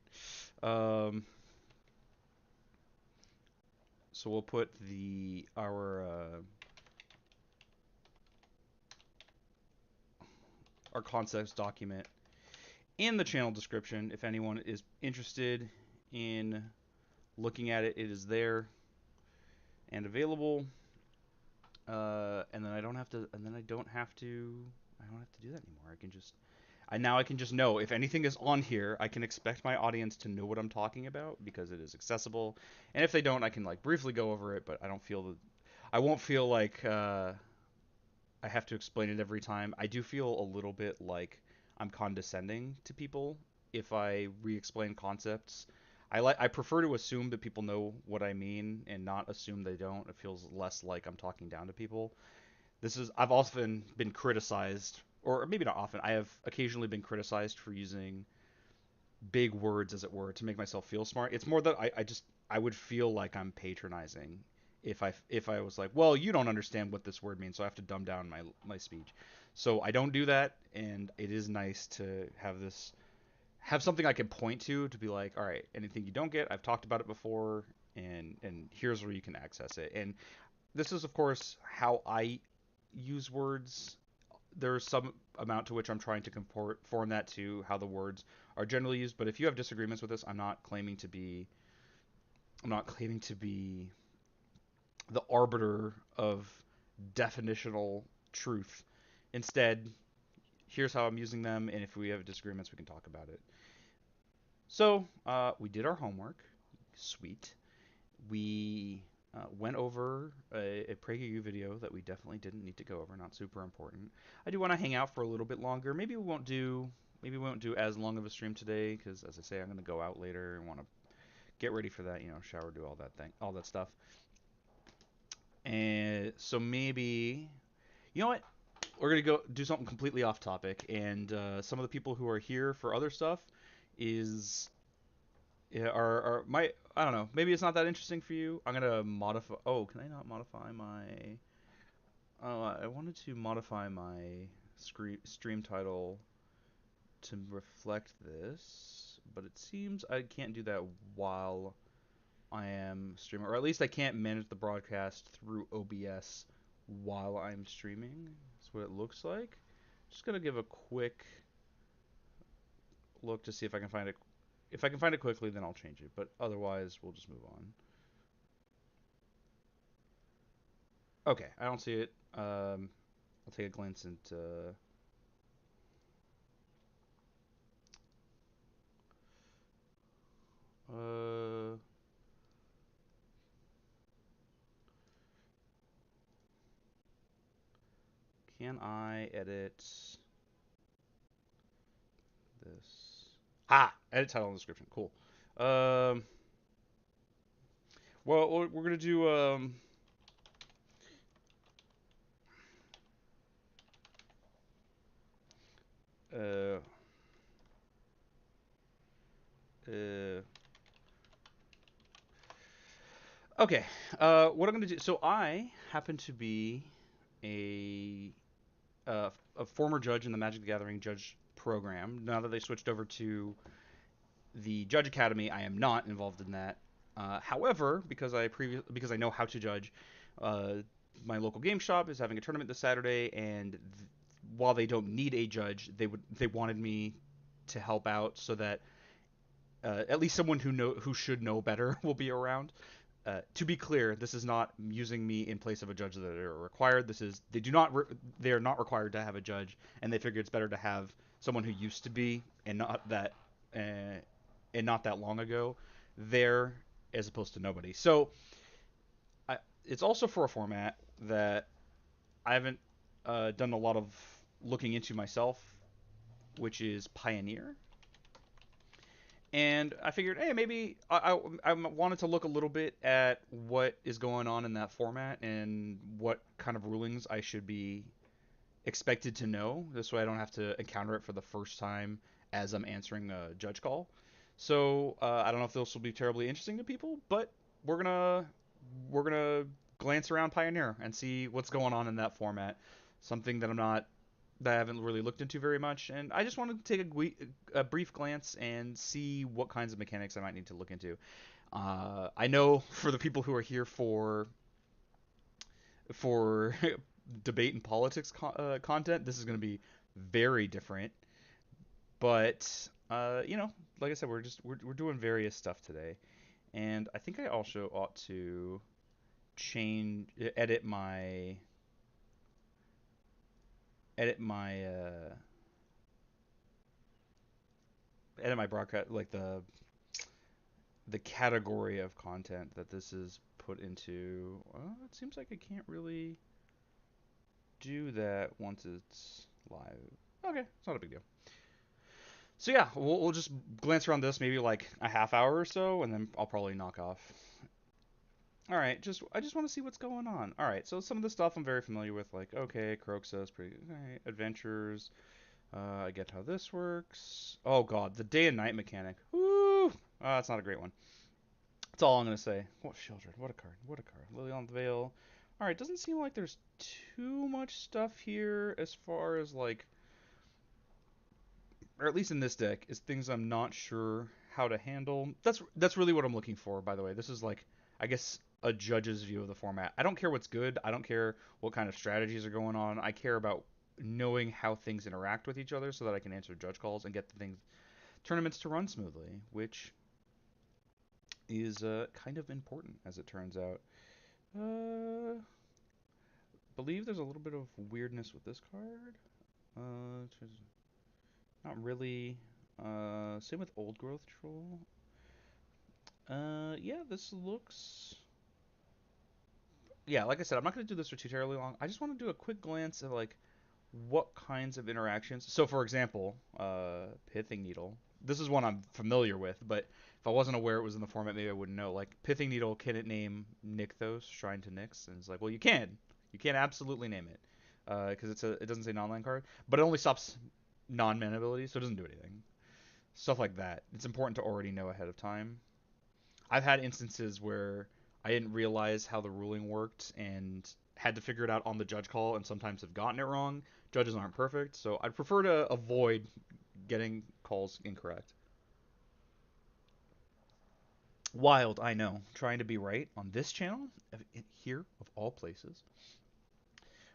So we'll put our concepts document in the channel description. If anyone is interested in looking at it, it is there and available. And then I don't have to. And then I don't have to. I don't have to do that anymore. I can just know if anything is on here, I can expect my audience to know what I'm talking about because it is accessible. And if they don't, I can like briefly go over it, but I won't feel like I have to explain it every time. I do feel a little bit like I'm condescending to people if I re-explain concepts. I prefer to assume that people know what I mean and not assume they don't. It feels less like I'm talking down to people. I've often been criticized, or maybe not often. I have occasionally been criticized for using big words, as it were, to make myself feel smart. It's more that I would feel like I'm patronizing if I was like, well, you don't understand what this word means, so I have to dumb down my speech. So I don't do that, and it is nice to have something I can point to be like, all right, anything you don't get, I've talked about it before, and here's where you can access it. And this is, of course, how I use words. There's some amount to which I'm trying to conform that to how the words are generally used. But if you have disagreements with this, I'm not claiming to be the arbiter of definitional truth. Instead, here's how I'm using them, and if we have disagreements, we can talk about it. So we did our homework. Sweet. We went over a PragerU video that we definitely didn't need to go over. Not super important. I do want to hang out for a little bit longer. Maybe we won't do as long of a stream today because, as I say, I'm going to go out later and want to get ready for that. You know, shower, do all that stuff. And so maybe, you know what? We're gonna go do something completely off topic. And some of the people who are here for other stuff is yeah, are my I don't know. Maybe it's not that interesting for you. I'm gonna modify. Oh, can I not modify my? Oh, I wanted to modify my stream title to reflect this, but it seems I can't do that while I am streaming, or at least I can't manage the broadcast through OBS while I'm streaming. That's what it looks like. Just gonna give a quick look to see if I can find it. If I can find it quickly, then I'll change it. But otherwise, we'll just move on. Okay, I don't see it. I'll take a glance into. Uh, can I edit this? Edit title and description. Cool. Um, well, we're gonna do Uh, uh, okay. What I'm gonna do? So I happen to be a a former judge in the Magic the Gathering judge program. Now that they switched over to the Judge Academy, I am not involved in that. However, because I know how to judge, uh, my local game shop is having a tournament this Saturday, and while they don't need a judge, they wanted me to help out so that at least someone who should know better will be around. To be clear, this is not using me in place of a judge that are required. This is they are not required to have a judge, and they figure it's better to have someone who used to be uh, and not that long ago there as opposed to nobody. So it's also for a format that I haven't done a lot of looking into myself, which is Pioneer. And I figured, hey, maybe I wanted to look a little bit at what is going on in that format and what kind of rulings I should be expected to know. This way I don't have to encounter it for the first time as I'm answering a judge call. So I don't know if this will be terribly interesting to people, but we're gonna glance around Pioneer and see what's going on in that format. Something that I haven't really looked into very much, and I just wanted to take a brief glance and see what kinds of mechanics I might need to look into. I know for the people who are here for debate and politics content, this is going to be very different. But like I said, we're doing various stuff today, and I think I also ought to change edit my edit my broadcast, like the category of content that this is put into. Well, it seems like I can't really do that once it's live. Okay, it's not a big deal. So yeah, we'll just glance around this maybe like a half hour or so, and then I'll probably knock off. All right, I just want to see what's going on. All right, so some of the stuff I'm very familiar with, like okay, Croxa, pretty okay, adventures. I get how this works. Oh god, the day and night mechanic. Woo! That's not a great one. That's all I'm gonna say. What Shieldred? What a card! What a card! Liliana the Veil. All right, doesn't seem like there's too much stuff here as far as like, or at least in this deck, is things I'm not sure how to handle. That's really what I'm looking for. By the way, this is like, I guess, a judge's view of the format. I don't care what's good. I don't care what kind of strategies are going on. I care about knowing how things interact with each other so that I can answer judge calls and get the things tournaments to run smoothly, which is kind of important as it turns out. Uh, believe there's a little bit of weirdness with this card. Not really. Same with Old Growth Troll. Yeah, this looks. Yeah, like I said, I'm not going to do this for too terribly long. I just want to do a quick glance at like what kinds of interactions. So, for example, Pithing Needle. This is one I'm familiar with, but if I wasn't aware it was in the format, maybe I wouldn't know. Like Pithing Needle, can it name Nykthos, Shrine to Nyx? And it's like, well, you can. You can absolutely name it because it doesn't say non-land card, but it only stops non-mana abilities, so it doesn't do anything. Stuff like that. It's important to already know ahead of time. I've had instances where I didn't realize how the ruling worked and had to figure it out on the judge call and sometimes have gotten it wrong. Judges aren't perfect, so I'd prefer to avoid getting calls incorrect. Wild, I know. Trying to be right on this channel, here of all places.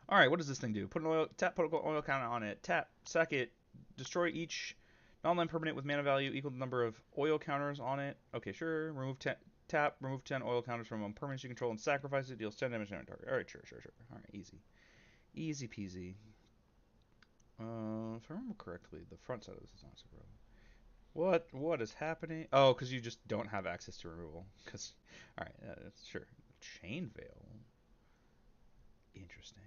All right, what does this thing do? Put an oil counter on it. Tap, sack it, destroy each non-land permanent with mana value equal to the number of oil counters on it. Okay, sure. Tap, remove 10 oil counters from a permanent you control and sacrifice it. Deals 10 damage to target. All right, sure. All right, easy. Easy peasy. If I remember correctly, the front side of this is not super relevant. What is happening? Oh, because you just don't have access to removal. Because, all right, sure. Chain Veil. Interesting.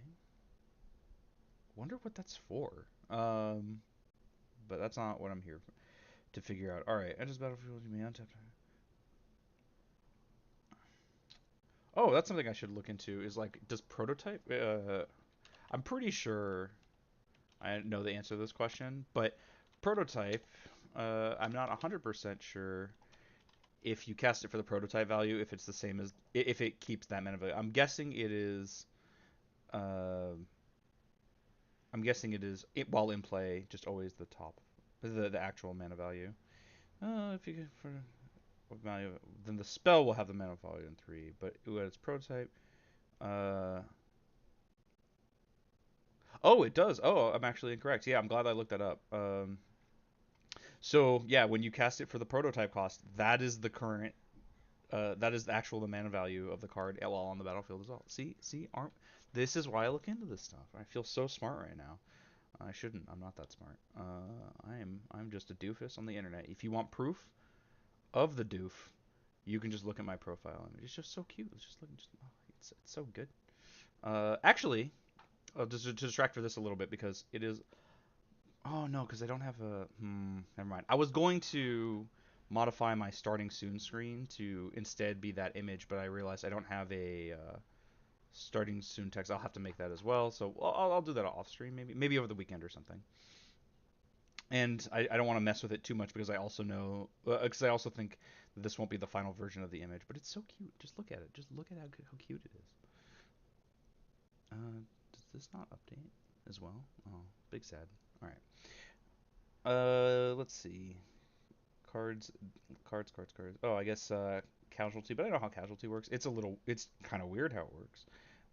Wonder what that's for. But that's not what I'm here to figure out. All right, I just battlefield you may untap. Oh, that's something I should look into. Is like, does prototype? I'm pretty sure I know the answer to this question, but prototype, I'm not 100% sure if you cast it for the prototype value, if it's the same as if it keeps that mana value. I'm guessing it is. Uh, I'm guessing it is while in play, just always the top, the actual mana value. If you get for what value, then the spell will have the mana value in 3, but when it's prototype, uh, oh, it does. Oh, I'm actually incorrect. Yeah, I'm glad I looked that up. So yeah, when you cast it for the prototype cost, that is the current. That is the actual the mana value of the card while on the battlefield as well. See, this is why I look into this stuff. I feel so smart right now. I shouldn't. I'm not that smart. I'm just a doofus on the internet. If you want proof of the doof, you can just look at my profile image. It's just so cute. It's just looking. It's so good. Actually, just to distract for this a little bit because it is. Oh no, because I don't have a. Never mind. I was going to modify my starting soon screen to instead be that image, but I realized I don't have a starting soon text. I'll have to make that as well. So I'll do that off stream, maybe over the weekend or something. And I don't want to mess with it too much because I also know because I also think that this won't be the final version of the image, but it's so cute. Just look at it. Just look at how cute it is. Does this not update as well? Oh, big sad. All right. Let's see. Cards, cards. Oh, I guess casualty, but I know how casualty works. It's kind of weird how it works,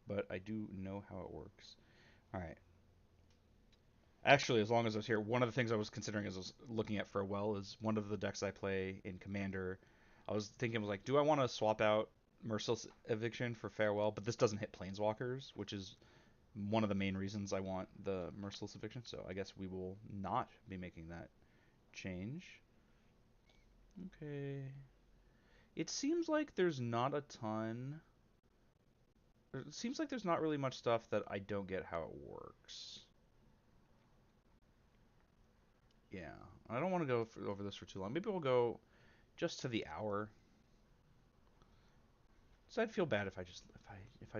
but I do know how it works. All right. Actually, as long as I was here, one of the things I was considering as I was looking at Farewell is one of the decks I play in Commander. I was thinking, was like, do I want to swap out Merciless Eviction for Farewell? But this doesn't hit Planeswalkers, which is one of the main reasons I want the Merciless Eviction. So I guess we will not be making that change. Okay. It seems like there's not a ton. It seems like there's not really much stuff that I don't get how it works. Yeah, I don't want to go over this for too long. Maybe we'll go just to the hour. So I'd feel bad if I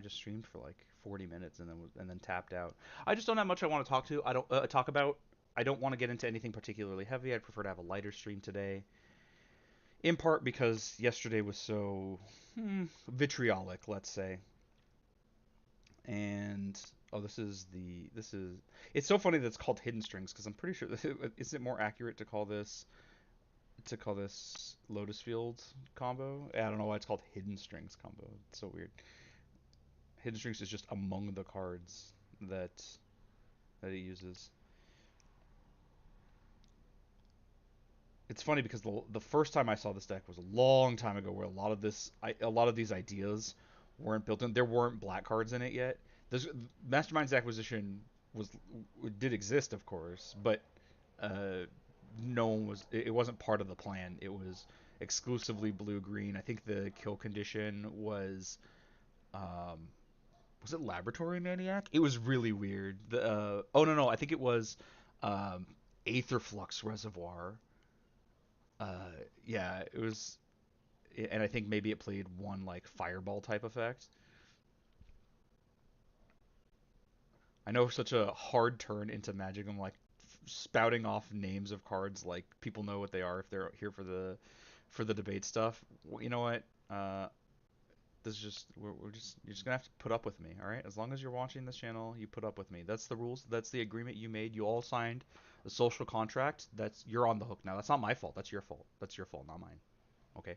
just streamed for like 40 minutes and then tapped out. I just don't have much I want to talk about. I don't want to get into anything particularly heavy. I'd prefer to have a lighter stream today. In part because yesterday was so vitriolic, let's say. And oh, this is it's so funny that it's called Hidden Strings because I'm pretty sure is it more accurate to call this Lotus Field combo? I don't know why it's called Hidden Strings combo. It's so weird. Hidden Strings is just among the cards that that it uses. It's funny because the first time I saw this deck was a long time ago, where a lot of these ideas weren't built in. There weren't black cards in it yet. This Mastermind's Acquisition was did exist, of course, but uh, no one was. It wasn't part of the plan. It was exclusively blue green. I think the kill condition um, was it Laboratory Maniac? It was really weird. Oh no, I think it was um, Aetherflux Reservoir. Uh, yeah, it was, and I think maybe it played one like fireball type effect. I know such a hard turn into Magic. I'm like spouting off names of cards like people know what they are if they're here for the debate stuff. Well, you know what? This is just we're just you're just gonna have to put up with me, all right? As long as you're watching this channel, you put up with me. That's the rules. That's the agreement you made. You all signed the social contract. That's you're on the hook now. That's not my fault. That's your fault. That's your fault, not mine. Okay.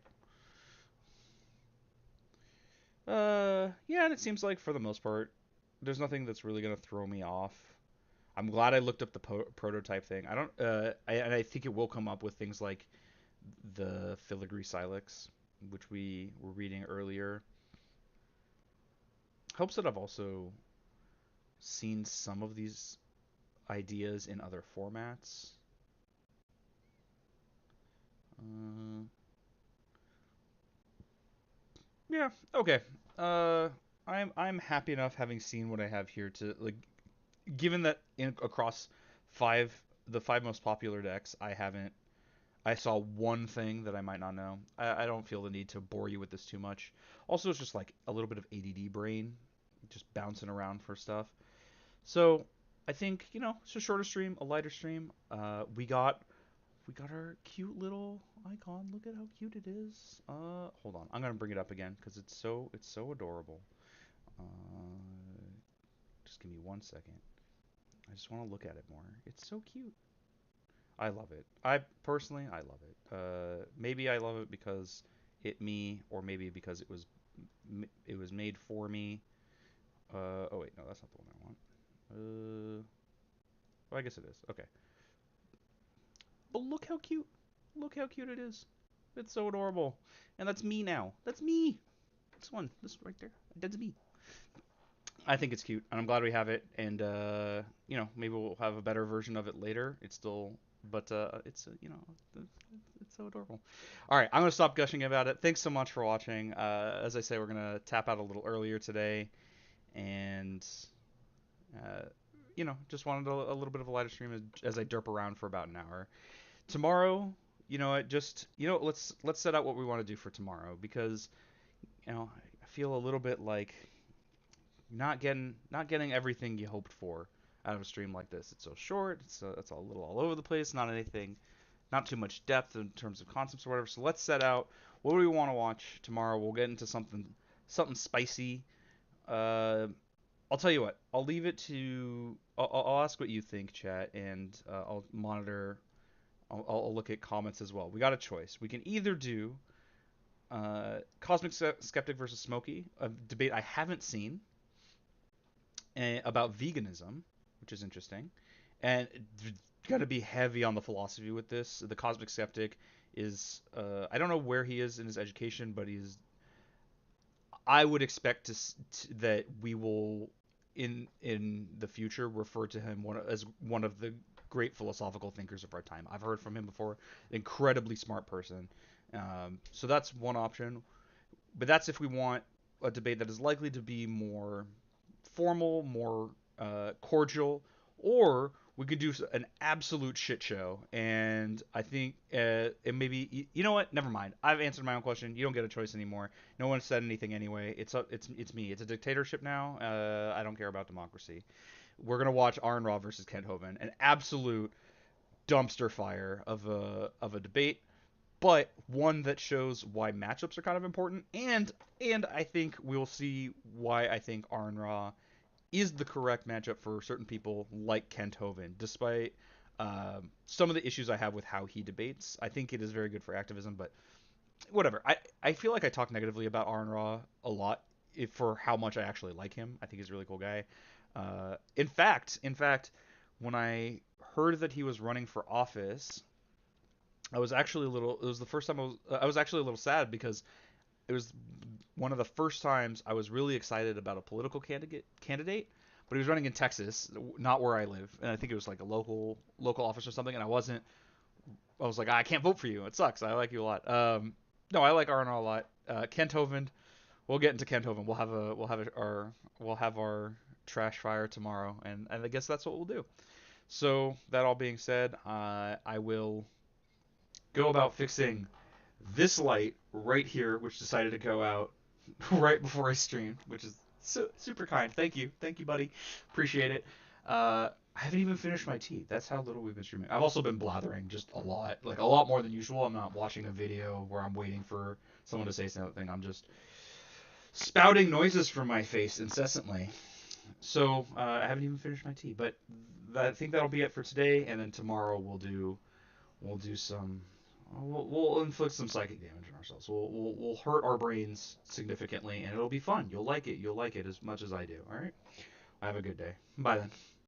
Yeah, and it seems like for the most part, there's nothing that's really gonna throw me off. I'm glad I looked up the prototype thing. I don't, and I think it will come up with things like the Filigree Silex, which we were reading earlier. Helps that I've also seen some of these ideas in other formats. Uh, yeah, okay. I'm happy enough having seen what I have here to like given that across five the five most popular decks, I saw one thing that I might not know. I don't feel the need to bore you with this too much. Also, it's just like a little bit of ADD brain, just bouncing around for stuff. So I think, it's a shorter stream, a lighter stream. We got our cute little icon. Look at how cute it is. Hold on. I'm gonna bring it up again because it's so adorable. Uh, just give me 1 second. I just want to look at it more. It's so cute. I love it. I love it. Maybe I love it because or maybe because it was made for me. Oh wait, no, that's not the one I want. Well, I guess it is. Okay. But look how cute. Look how cute it is. It's so adorable. And that's me now. That's me. This right there. That's me. I think it's cute, and I'm glad we have it. And maybe we'll have a better version of it later. It's still, but it's so adorable. All right, I'm gonna stop gushing about it. Thanks so much for watching. As I say, we're gonna tap out a little earlier today, and just wanted a little bit of a lighter stream as I derp around for about an hour. Tomorrow, let's set out what we want to do for tomorrow, because I feel a little bit like not getting everything you hoped for out of a stream like this. It's so short. It's a little all over the place. Not too much depth in terms of concepts or whatever. So let's set out what do we want to watch tomorrow. We'll get into something spicy. I'll tell you what. I'll leave it to. I'll ask what you think, chat, and I'll monitor. I'll look at comments as well. We got a choice. We can either do Cosmic Skeptic versus Smokey, a debate I haven't seen, about veganism, which is interesting, and got to be heavy on the philosophy with this. The Cosmic Skeptic is I don't know where he is in his education, but I would expect that we will in the future refer to him as one of the great philosophical thinkers of our time. I've heard from him before. Incredibly smart person. So that's one option, but that's if we want a debate that is likely to be more formal, more cordial, or we could do an absolute shit show. And I think it maybe, you know what? Never mind. I've answered my own question. You don't get a choice anymore. No one said anything anyway. It's me. It's a dictatorship now. I don't care about democracy. We're gonna watch Aron Ra versus Kent Hovind, an absolute dumpster fire of a debate, but one that shows why matchups are kind of important, and I think we'll see why I think Aron Ra is the correct matchup for certain people like Kent Hovind, despite some of the issues I have with how he debates. I think it is very good for activism, but whatever. I feel like I talk negatively about Aron Ra a lot for how much I actually like him. I think he's a really cool guy. In fact, when I heard that he was running for office, I was actually a little. It was the first time I was actually a little sad, because it was one of the first times I was really excited about a political candidate, but he was running in Texas, not where I live, and I think it was like a local office or something, and I was like, I can't vote for you. It sucks. I like you a lot. No, I like Aron Ra a lot. Kent Hovind. We'll get into Kent Hovind. We'll have our trash fire tomorrow, and I guess that's what we'll do. So that all being said, I will go about fixing this light right here, which decided to go out right before I streamed, which is super kind. Thank you, buddy. Appreciate it. I haven't even finished my tea. That's how little we've been streaming. I've also been blathering just a lot, like a lot more than usual. I'm not watching a video where I'm waiting for someone to say something. I'm just spouting noises from my face incessantly. So I haven't even finished my tea, but I think that'll be it for today. And then tomorrow we'll do some. We'll inflict some psychic damage on ourselves. We'll hurt our brains significantly, and it'll be fun. You'll like it. You'll like it as much as I do. All right. Have a good day. Bye then.